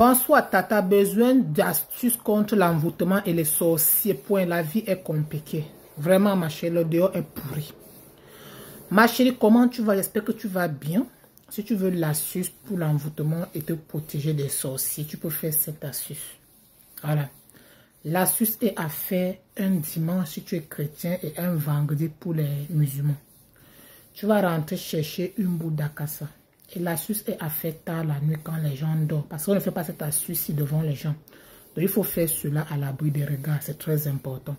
Bonsoir, Tata. Besoin d'astuces contre l'envoûtement et les sorciers. Point. La vie est compliquée. Vraiment, ma chérie, le dehors est pourri. Ma chérie, comment tu vas? J'espère que tu vas bien. Si tu veux l'astuce pour l'envoûtement et te protéger des sorciers, tu peux faire cette astuce. Voilà. L'astuce est à faire un dimanche si tu es chrétien et un vendredi pour les musulmans. Tu vas rentrer chercher une boule d'acassa. Et l'astuce est à faire tard la nuit quand les gens dorment. Parce qu'on ne fait pas cette astuce devant les gens. Donc il faut faire cela à l'abri des regards. C'est très important.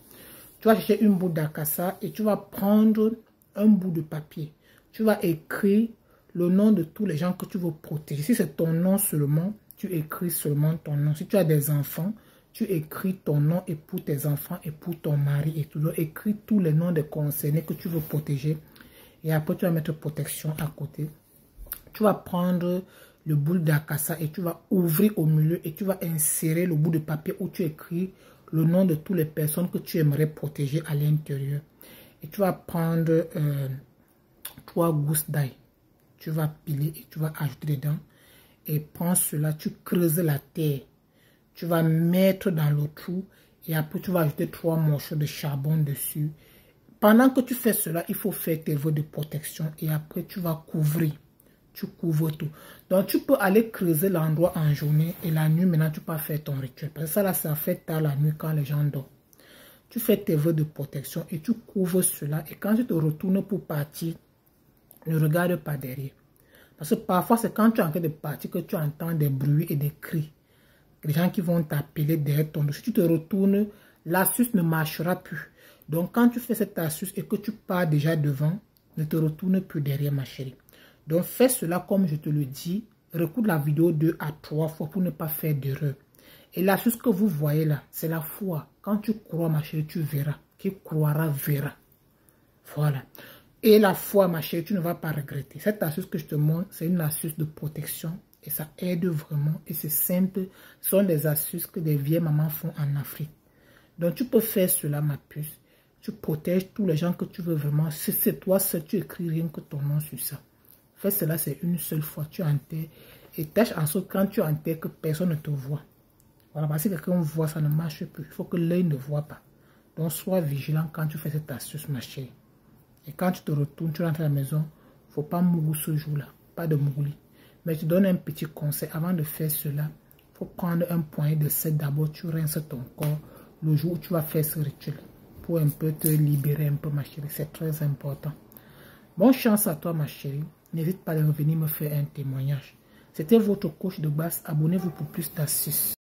Tu vas chercher une boule d'acassa et tu vas prendre un bout de papier. Tu vas écrire le nom de tous les gens que tu veux protéger. Si c'est ton nom seulement, tu écris seulement ton nom. Si tu as des enfants, tu écris ton nom et pour tes enfants et pour ton mari et tout. Donc écris tous les noms des concernés que tu veux protéger. Et après, tu vas mettre protection à côté. Tu vas prendre le boule d'acassa et tu vas ouvrir au milieu et tu vas insérer le bout de papier où tu écris le nom de toutes les personnes que tu aimerais protéger à l'intérieur. Et tu vas prendre 3 gousses d'ail. Tu vas piler et tu vas ajouter dedans. Et prends cela, tu creuses la terre. Tu vas mettre dans le trou et après tu vas ajouter 3 morceaux de charbon dessus. Pendant que tu fais cela, il faut faire tes vœux de protection et après tu vas couvrir. Tu couvres tout. Donc, tu peux aller creuser l'endroit en journée et la nuit, maintenant, tu peux faire ton rituel. Parce que ça, là, ça fait tard la nuit quand les gens dorment. Tu fais tes vœux de protection et tu couvres cela. Et quand tu te retournes pour partir, ne regarde pas derrière. Parce que parfois, c'est quand tu es en train de partir que tu entends des bruits et des cris. Les gens qui vont t'appeler derrière ton dos. Si tu te retournes, l'astuce ne marchera plus. Donc, quand tu fais cette astuce et que tu pars déjà devant, ne te retourne plus derrière, ma chérie. Donc, fais cela comme je te le dis. Recoute la vidéo 2 à 3 fois pour ne pas faire d'erreur. Et l'astuce que vous voyez là, c'est la foi. Quand tu crois, ma chérie, tu verras. Qui croira, verra. Voilà. Et la foi, ma chérie, tu ne vas pas regretter. Cette astuce que je te montre, c'est une astuce de protection. Et ça aide vraiment. Et c'est simple. Ce sont des astuces que des vieilles mamans font en Afrique. Donc, tu peux faire cela, ma puce. Tu protèges tous les gens que tu veux vraiment. Si c'est toi seul, tu écris rien que ton nom sur ça. Fais cela, c'est une seule fois. Tu enterres. Et tâche en sorte quand tu enterres que personne ne te voit. Voilà, parce que si quelqu'un voit, ça ne marche plus. Il faut que l'œil ne voit pas. Donc, sois vigilant quand tu fais cette astuce, ma chérie. Et quand tu te retournes, tu rentres à la maison, il ne faut pas mourir ce jour-là. Pas de mougli. Mais je te donne un petit conseil. Avant de faire cela, il faut prendre un poignet de sel. D'abord, tu rinces ton corps le jour où tu vas faire ce rituel. Pour un peu te libérer un peu, ma chérie. C'est très important. Bonne chance à toi, ma chérie. N'hésite pas à revenir me faire un témoignage. C'était votre coach de base. Abonnez-vous pour plus d'astuces.